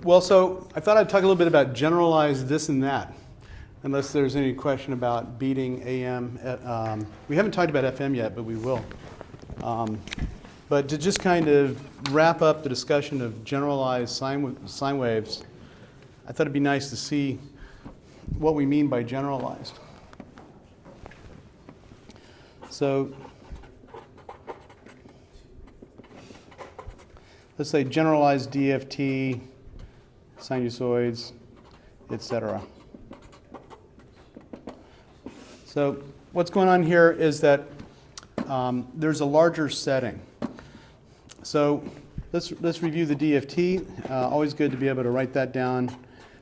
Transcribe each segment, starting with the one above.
Well, so I thought I'd talk a little bit about generalized this and that, unless there's any question about beating AM. We haven't talked about FM yet, but we will. But to just kind of wrap up the discussion of generalized sine waves, I thought it'd be nice to see what we mean by generalized. So let's say generalized DFT, sinusoids, etc. So what's going on here is that there's a larger setting. So let's review the DFT. Always good to be able to write that down.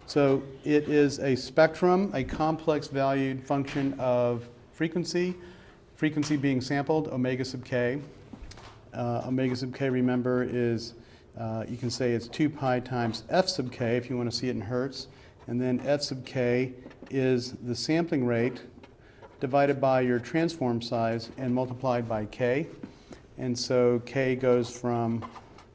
So it is a spectrum, a complex valued function of frequency being sampled, omega sub k. Omega sub k, remember, is you can say it's 2 pi times f sub k if you want to see it in hertz. And then f sub k is the sampling rate divided by your transform size and multiplied by k. And so k goes from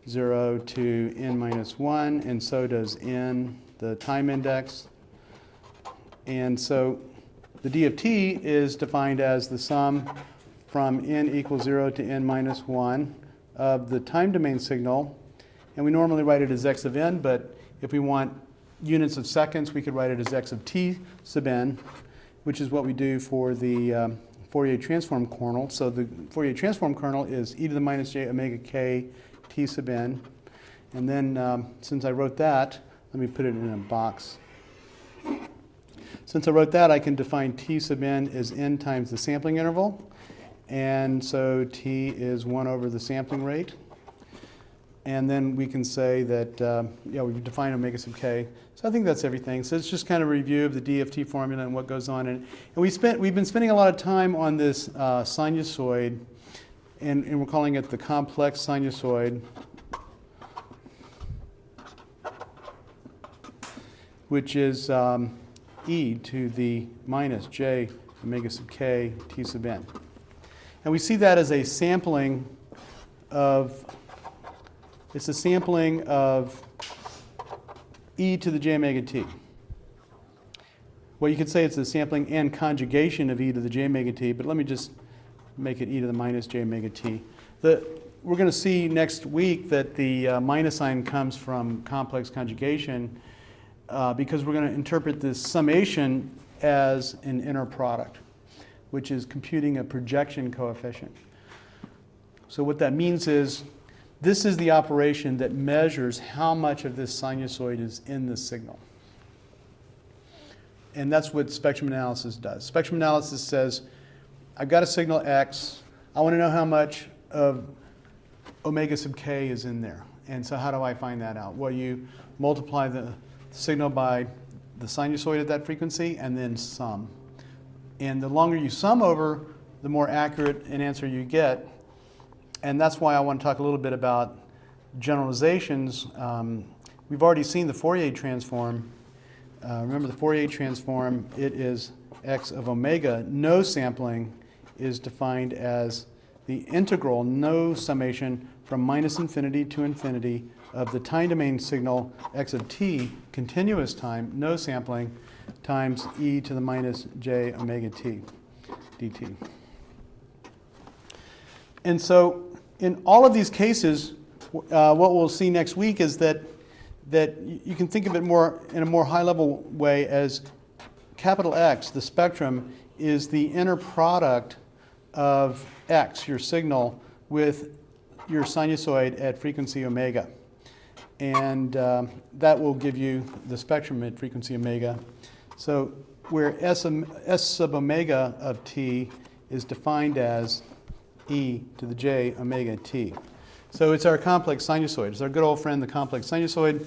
0 to n minus 1, and so does n, the time index. And so the DFT is defined as the sum from n equals 0 to n minus 1 of the time domain signal. And we normally write it as x of n, but if we want units of seconds, we could write it as x of t sub n, which is what we do for the Fourier transform kernel. So the Fourier transform kernel is e to the minus j omega k t sub n. And then since I wrote that, let me put it in a box. Since I wrote that, I can define t sub n as n times the sampling interval. And so t is 1 over the sampling rate. And then we can say that, we've defined omega sub k. So I think that's everything. So it's just kind of a review of the DFT formula and what goes on. And we've been spending a lot of time on this sinusoid, and we're calling it the complex sinusoid, which is e to the minus j omega sub k t sub n. And we see that as a sampling of, it's a sampling of e to the j omega t. Well, you could say it's a sampling and conjugation of e to the j omega t, but let me just make it e to the minus j omega t. We're going to see next week that the minus sign comes from complex conjugation because we're going to interpret this summation as an inner product, which is computing a projection coefficient. So what that means is this is the operation that measures how much of this sinusoid is in the signal. And that's what spectrum analysis does. Spectrum analysis says, I've got a signal x. I want to know how much of omega sub k is in there. And so how do I find that out? Well, you multiply the signal by the sinusoid at that frequency and then sum. And the longer you sum over, the more accurate an answer you get. And that's why I want to talk a little bit about generalizations. We've already seen the Fourier transform. Remember the Fourier transform, it is x of omega. No sampling is defined as the integral, no summation, from minus infinity to infinity of the time domain signal x of t, continuous time, no sampling, times e to the minus j omega t dt. And so in all of these cases, what we'll see next week is that you can think of it more in a more high-level way as capital X, the spectrum, is the inner product of x, your signal, with your sinusoid at frequency omega. And that will give you the spectrum at frequency omega. So where S sub omega of t is defined as e to the j omega t. So it's our complex sinusoid. It's our good old friend, the complex sinusoid.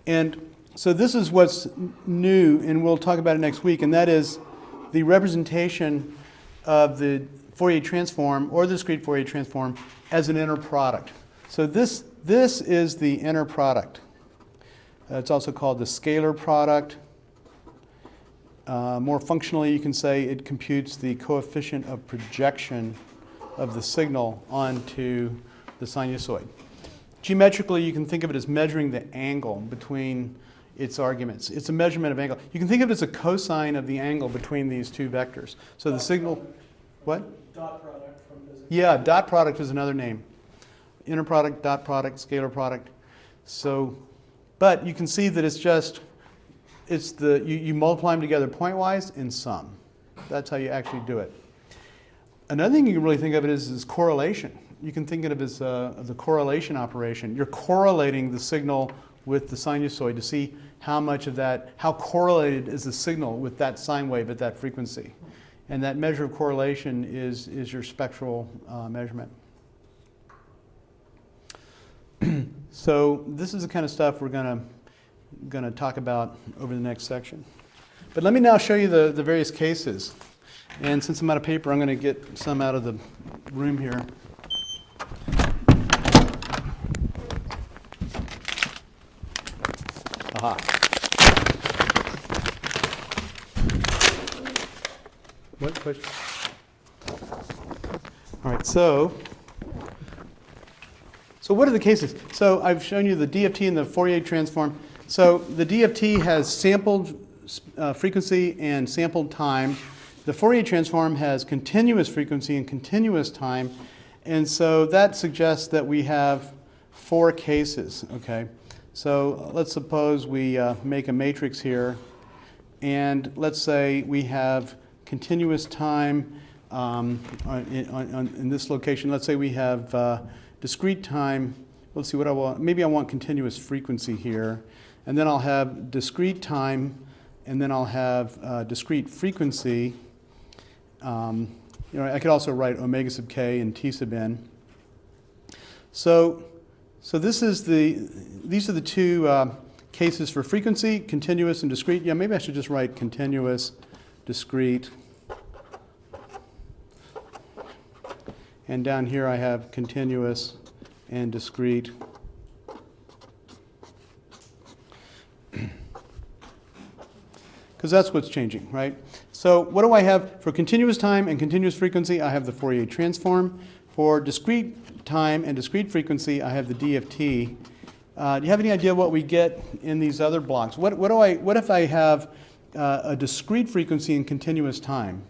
And so this is what's new, and we'll talk about it next week, and that is the representation of the Fourier transform or the discrete Fourier transform as an inner product. So this is the inner product. It's also called the scalar product. More functionally, you can say it computes the coefficient of projection of the signal onto the sinusoid. geometrically, you can think of it as measuring the angle between its arguments. It's a measurement of angle. You can think of it as a cosine of the angle between these two vectors. So the signal, what? Dot product from physics. Yeah, dot product is another name. Inner product, dot product, scalar product. So, but you can see that you multiply them together pointwise and sum. That's how you actually do it. Another thing you can really think of it is correlation. You can think of it as the correlation operation. You're correlating the signal with the sinusoid to see how correlated is the signal with that sine wave at that frequency. And that measure of correlation is your spectral measurement. So this is the kind of stuff we're going to talk about over the next section. But let me now show you the various cases. And since I'm out of paper, I'm going to get some out of the room here. Aha. What question? All right, so what are the cases? So I've shown you the DFT and the Fourier transform. So the DFT has sampled frequency and sampled time. The Fourier transform has continuous frequency and continuous time. And so that suggests that we have 4 cases, okay? So let's suppose we make a matrix here, and let's say we have continuous time in this location. Let's say we have discrete time. Let's see what I want. Maybe I want continuous frequency here, and then I'll have discrete time, and then I'll have discrete frequency. I could also write omega sub k and t sub n. So these are the 2 cases for frequency, continuous and discrete. Yeah, maybe I should just write continuous, discrete. And down here I have continuous and discrete. Because that's what's changing, right? So what do I have for continuous time and continuous frequency? I have the Fourier transform. For discrete time and discrete frequency, I have the DFT. Do you have any idea what we get in these other blocks? What if I have a discrete frequency and continuous time?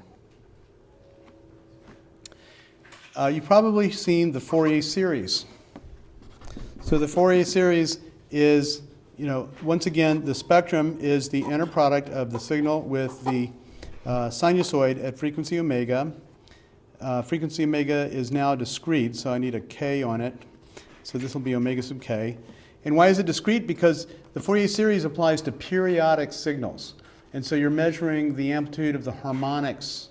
You've probably seen the Fourier series. So the Fourier series is, once again, the spectrum is the inner product of the signal with the sinusoid at frequency omega. Frequency omega is now discrete, so I need a k on it. So this will be omega sub k. And why is it discrete? Because the Fourier series applies to periodic signals. And so you're measuring the amplitude of the harmonics.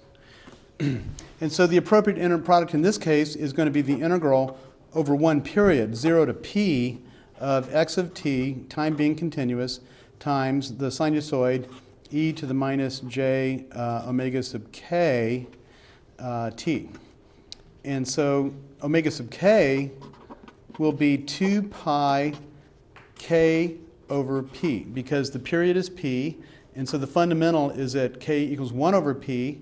And so the appropriate inner product in this case is going to be the integral over one period, 0 to p, of x of t, time being continuous, times the sinusoid e to the minus j omega sub k t. And so omega sub k will be 2 pi k over p, because the period is p, and so the fundamental is that k equals 1 over p,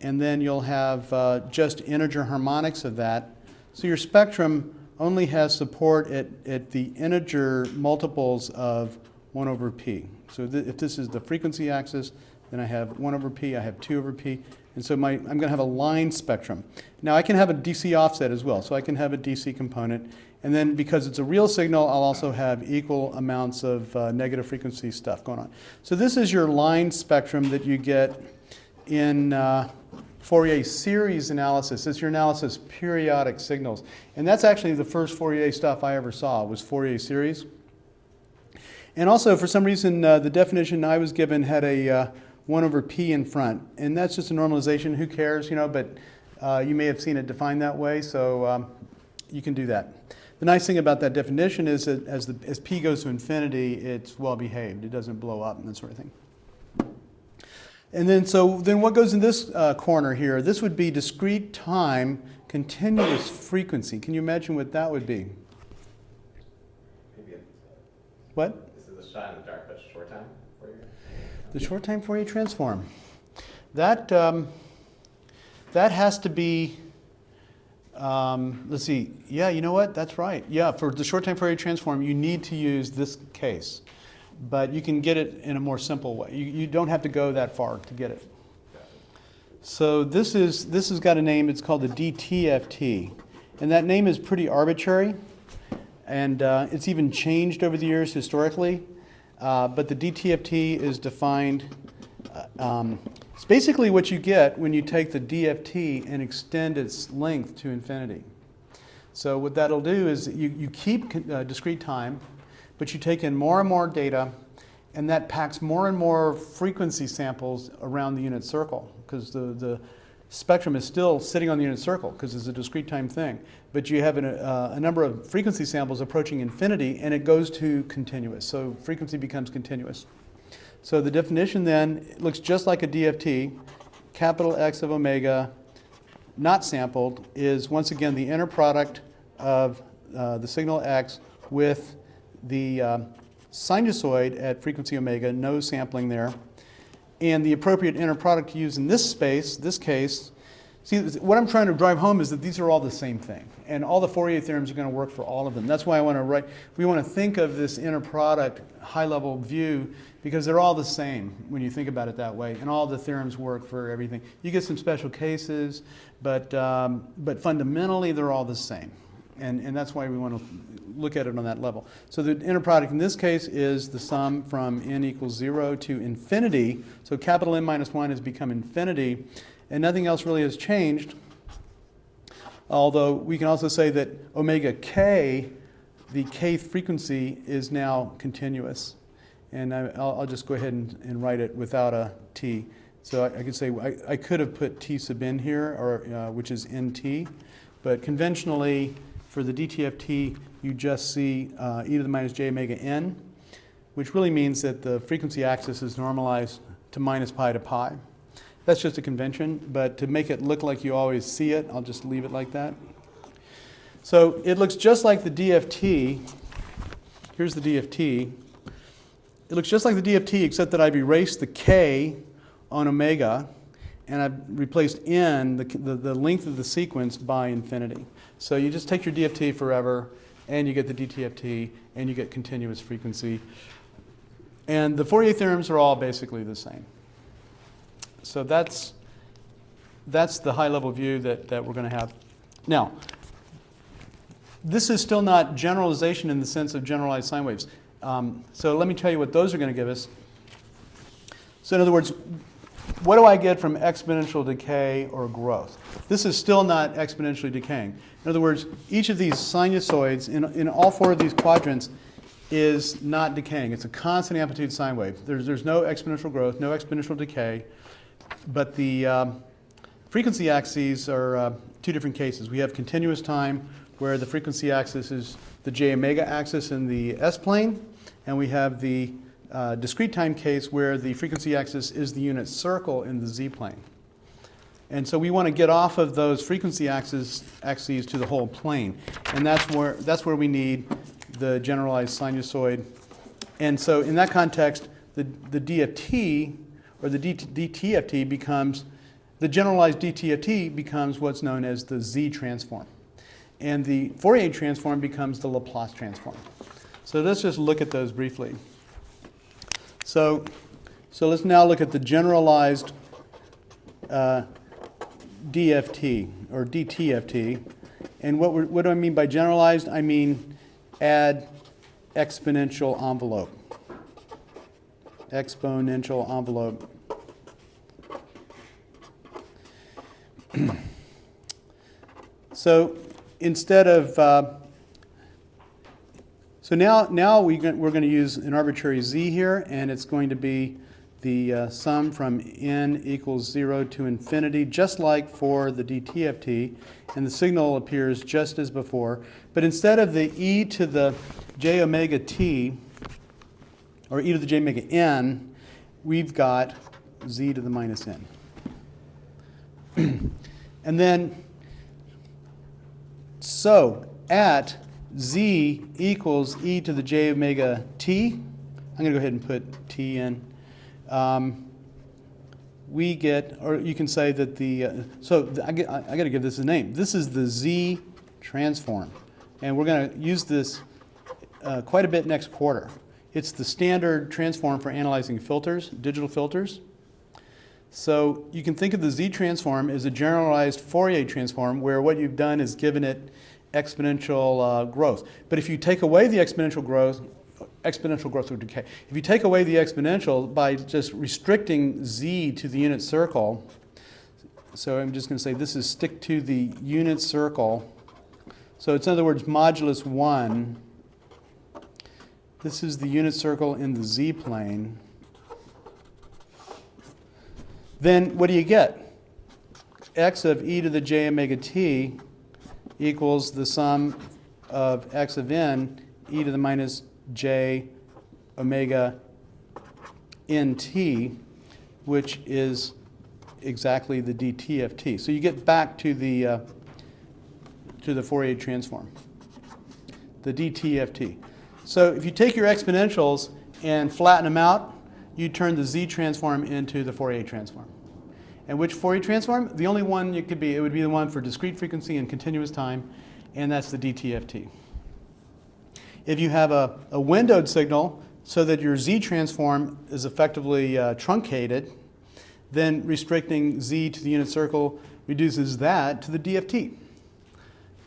and then you'll have just integer harmonics of that. So your spectrum only has support at the integer multiples of 1 over p. So if this is the frequency axis, then I have 1 over p, I have 2 over p, and so I'm going to have a line spectrum. Now I can have a DC offset as well, so I can have a DC component, and then because it's a real signal, I'll also have equal amounts of negative frequency stuff going on. So this is your line spectrum that you get in Fourier series analysis. It's your analysis of periodic signals. And that's actually the first Fourier stuff I ever saw, was Fourier series. And also, for some reason, the definition I was given had a 1 over p in front. And that's just a normalization. Who cares, but you may have seen it defined that way, so you can do that. The nice thing about that definition is that as p goes to infinity, it's well behaved. It doesn't blow up and that sort of thing. And then what goes in this corner here? This would be discrete time, continuous frequency. Can you imagine what that would be? Maybe What? This is a shot in the dark, but short time Fourier. The short time Fourier transform. That has to be Let's see. Yeah, you know what? That's right. Yeah, for the short time Fourier transform, you need to use this case. But you can get it in a more simple way. You don't have to go that far to get it. So this has got a name. It's called the DTFT. And that name is pretty arbitrary. And it's even changed over the years historically. But the DTFT is defined. It's basically what you get when you take the DFT and extend its length to infinity. So what that'll do is you keep discrete time, but you take in more and more data, and that packs more and more frequency samples around the unit circle, because the spectrum is still sitting on the unit circle, because it's a discrete time thing. But you have a number of frequency samples approaching infinity, and it goes to continuous. So frequency becomes continuous. So the definition then looks just like a DFT. Capital X of omega, not sampled, is once again the inner product of the signal X with the sinusoid at frequency omega, no sampling there. And the appropriate inner product to use in this case, see, what I'm trying to drive home is that these are all the same thing. And all the Fourier theorems are going to work for all of them. That's why I want to write, we want to think of this inner product high-level view, because they're all the same when you think about it that way. And all the theorems work for everything. You get some special cases, but fundamentally they're all the same. And that's why we want to look at it on that level. So the inner product in this case is the sum from n equals 0 to infinity. So capital N minus 1 has become infinity, and nothing else really has changed. Although we can also say that omega k, the kth frequency, is now continuous. And I'll just go ahead and write it without a t. So I could say, I could have put t sub n here, or which is nt. But conventionally, for the DTFT, you just see e to the minus j omega n, which really means that the frequency axis is normalized to minus pi to pi. That's just a convention, but to make it look like you always see it, I'll just leave it like that. So it looks just like the DFT. Here's the DFT. It looks just like the DFT, except that I've erased the k on omega, and I've replaced n, the length of the sequence, by infinity. So you just take your DFT forever, and you get the DTFT, and you get continuous frequency. And the Fourier theorems are all basically the same. So that's the high-level view that we're going to have. Now, this is still not generalization in the sense of generalized sine waves. So let me tell you what those are going to give us. So in other words, what do I get from exponential decay or growth? This is still not exponentially decaying. In other words, each of these sinusoids in all four of these quadrants is not decaying. It's a constant amplitude sine wave. There's no exponential growth, no exponential decay. But the frequency axes are two different cases. We have continuous time, where the frequency axis is the j omega axis in the S-plane, and we have the discrete time case where the frequency axis is the unit circle in the Z-plane. And so we want to get off of those frequency axes to the whole plane. And that's where we need the generalized sinusoid. And so in that context, the DFT, or the DTFT, becomes, the generalized DTFT becomes what's known as the Z transform. And the Fourier transform becomes the Laplace transform. So let's just look at those briefly. So let's now look at the generalized DFT, or DTFT. And what do I mean by generalized? I mean add exponential envelope. Exponential envelope. So instead of, so now we're going to use an arbitrary z here, and it's going to be the sum from n equals 0 to infinity, just like for the DTFT, and the signal appears just as before. But instead of the e to the j omega t, or e to the j omega n, we've got z to the minus n. And then, so at z equals e to the j omega t, I'm going to go ahead and put t in. we get, or you can say that I got to give this a name. This is the Z transform. And we're going to use this quite a bit next quarter. It's the standard transform for analyzing filters, digital filters. So you can think of the Z transform as a generalized Fourier transform where what you've done is given it exponential growth. But if you take away the exponential growth or decay. If you take away the exponential by just restricting Z to the unit circle, so I'm just going to say this is stick to the unit circle. So it's in other words modulus 1. This is the unit circle in the Z plane. Then what do you get? X of e to the j omega t equals the sum of x of n e to the minus j omega nt, which is exactly the dt of t. So you get back to the Fourier transform, the dt of t. So if you take your exponentials and flatten them out, you turn the Z transform into the Fourier transform. And which Fourier transform? The only one it would be the one for discrete frequency and continuous time, and that's the dt of t. If you have a windowed signal so that your Z transform is effectively truncated, then restricting Z to the unit circle reduces that to the DFT.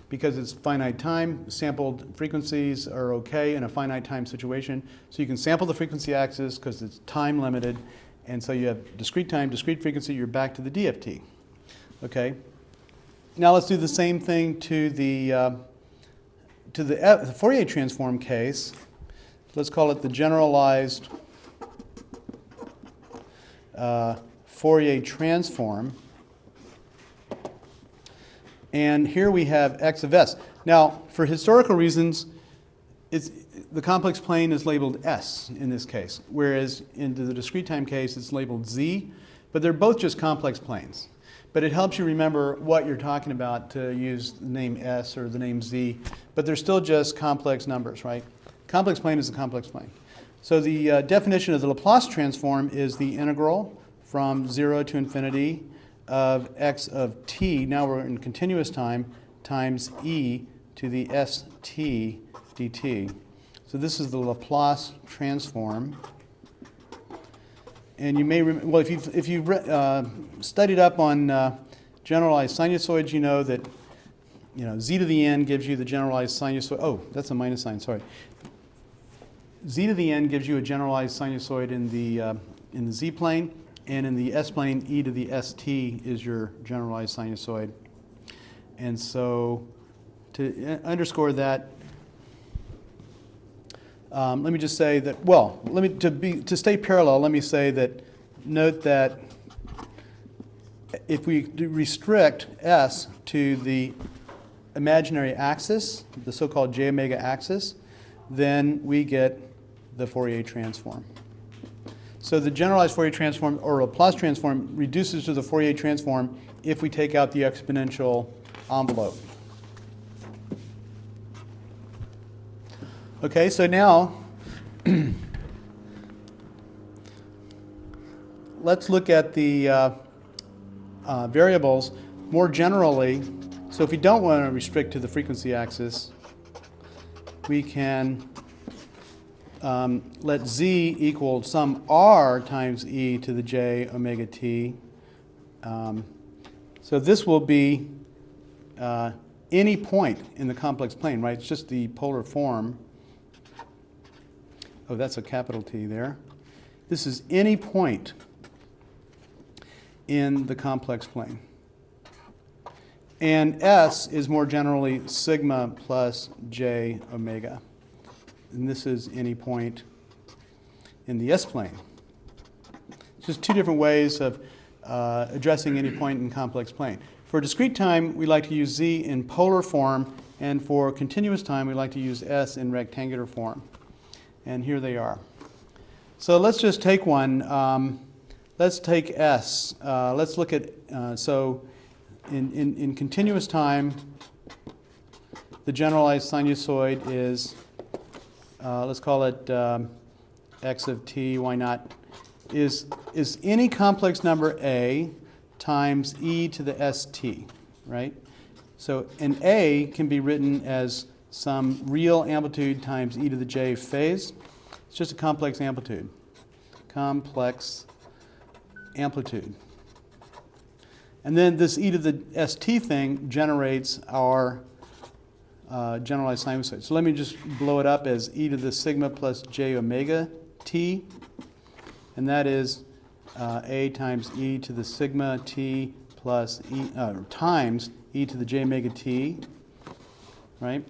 Because it's finite time, sampled frequencies are okay in a finite time situation. So you can sample the frequency axis because it's time limited. And so you have discrete time, discrete frequency, you're back to the DFT. Okay? Now let's do the same thing to the Fourier transform case. Let's call it the generalized Fourier transform. And here we have x of s. Now, for historical reasons, the complex plane is labeled S in this case, whereas in the discrete time case, it's labeled Z. But they're both just complex planes. But it helps you remember what you're talking about to use the name S or the name Z. But they're still just complex numbers, right? Complex plane is a complex plane. So the definition of the Laplace transform is the integral from 0 to infinity of x of t, now we're in continuous time, times e to the st dt. So this is the Laplace transform. And you may well, if you've studied up on generalized sinusoids, you know that z to the n gives you the generalized sinusoid. Oh, that's a minus sign. Sorry. Z to the n gives you a generalized sinusoid in the z plane, and in the s plane, e to the st is your generalized sinusoid. And so, to underscore that, let me just say that, well, to stay parallel, let me say that, note that if we restrict S to the imaginary axis, the so-called j omega axis, then we get the Fourier transform. So the generalized Fourier transform, or Laplace transform, reduces to the Fourier transform if we take out the exponential envelope. Okay, so now let's look at the variables more generally. So if we don't want to restrict to the frequency axis, we can let z equal some r times e to the j omega t. So this will be any point in the complex plane, right? It's just the polar form. Oh, that's a capital T there. This is any point in the complex plane. And S is more generally sigma plus j omega. And this is any point in the S plane. It's just two different ways of addressing any point in complex plane. For discrete time, we like to use Z in polar form, and for continuous time, we like to use S in rectangular form. And here they are. So let's just take one. Let's take S. Let's look at, so in continuous time, the generalized sinusoid is, let's call it x of t, why not is any complex number a times e to the st, right? So an a can be written as some real amplitude times e to the j phase. It's just a complex amplitude. Complex amplitude. And then this e to the st thing generates our generalized sinusoid. So let me just blow it up as e to the sigma plus j omega t. And that is a times e to the sigma t plus e times e to the j omega t, right?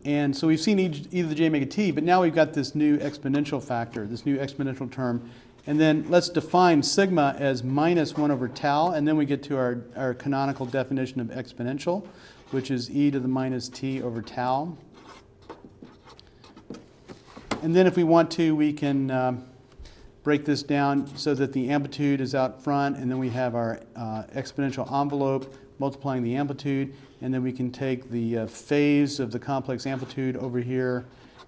And so we've seen e to the j omega t, but now we've got this new exponential factor, this new exponential term. And then let's define sigma as minus 1 over tau, and then we get to our canonical definition of exponential, which is e to the minus t over tau. And then if we want to, we can break this down so that the amplitude is out front, and then we have our exponential envelope multiplying the amplitude, and then we can take the phase of the complex amplitude over here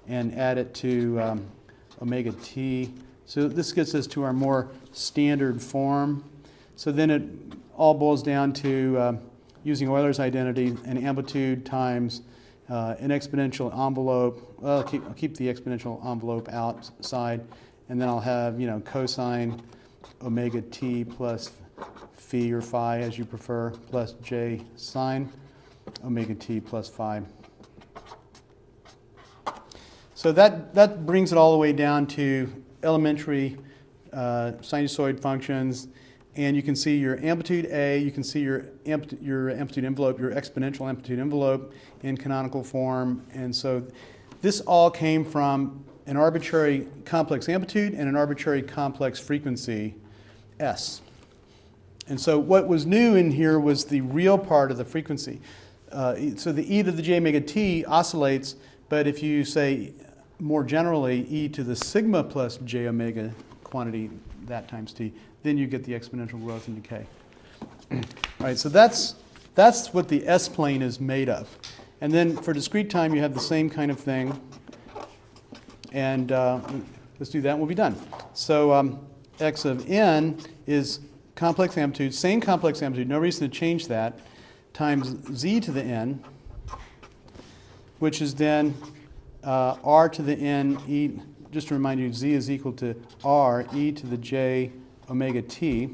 and add it to omega t. So this gets us to our more standard form. So then it all boils down to using Euler's identity, an amplitude times an exponential envelope. Well, I'll keep the exponential envelope outside, and then I'll have, cosine omega t plus phi or phi, as you prefer, plus j sine omega t plus phi. So that brings it all the way down to elementary sinusoid functions, and you can see your amplitude A, you can see your amplitude envelope, your exponential amplitude envelope in canonical form. And so this all came from an arbitrary complex amplitude and an arbitrary complex frequency, S. And so what was new in here was the real part of the frequency. So the e to the j omega t oscillates, but if you say more generally e to the sigma plus j omega quantity, that times t, then you get the exponential growth and decay. All right, so that's what the S-plane is made of. And then for discrete time, you have the same kind of thing. And let's do that and we'll be done. So x of n is complex amplitude, same complex amplitude, no reason to change that, times z to the n, which is then r to the n e, just to remind you, z is equal to r e to the j omega t.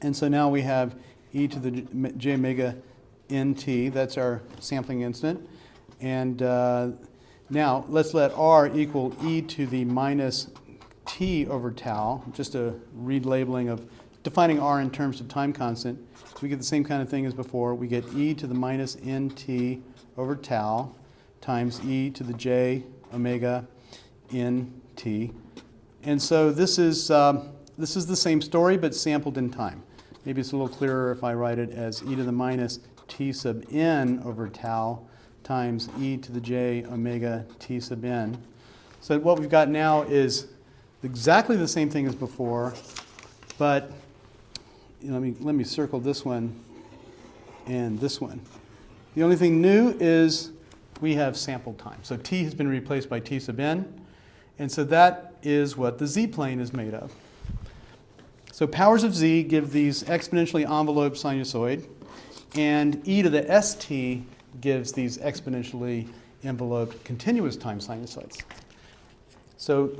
And so now we have e to the j omega nt, that's our sampling instant. And now let's let r equal e to the minus t over tau, just a relabeling of defining r in terms of time constant. So we get the same kind of thing as before. We get e to the minus nt over tau times e to the j omega nt. And so this is the same story, but sampled in time. Maybe it's a little clearer if I write it as e to the minus t sub n over tau times e to the j omega t sub n. So what we've got now is exactly the same thing as before, but let me circle this one and this one. The only thing new is we have sampled time. So t has been replaced by t sub n, and so that is what the z-plane is made of. So powers of z give these exponentially enveloped sinusoid, and e to the st gives these exponentially enveloped continuous time sinusoids. So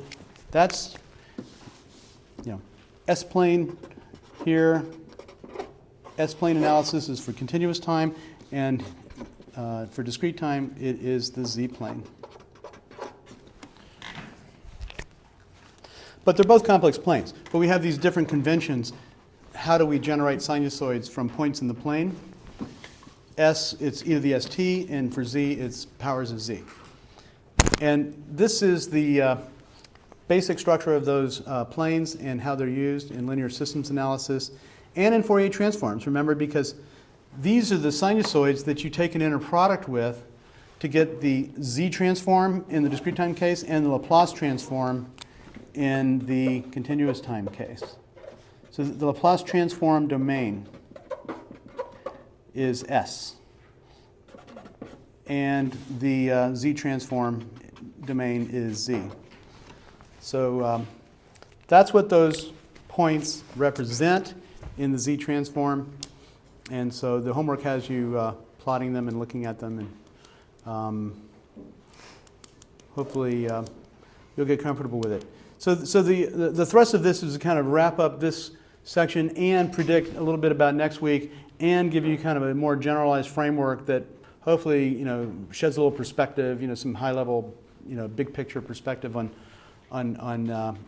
that's, S-plane here. S-plane analysis is for continuous time, and for discrete time, it is the z-plane. But they're both complex planes. But we have these different conventions. How do we generate sinusoids from points in the plane? S, it's e to the st, and for z, it's powers of z. And this is the basic structure of those planes and how they're used in linear systems analysis and in Fourier transforms. Remember, because these are the sinusoids that you take an inner product with to get the z transform in the discrete time case and the Laplace transform in the continuous time case. So the Laplace transform domain is S, and the z transform domain is z. So that's what those points represent in the Z-transform. And so the homework has you plotting them and looking at them, and hopefully you'll get comfortable with it. So the thrust of this is to kind of wrap up this section and predict a little bit about next week and give you kind of a more generalized framework that hopefully, sheds a little perspective, some high level, big picture perspective on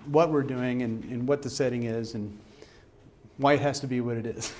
what we're doing and what the setting is and why it has to be what it is.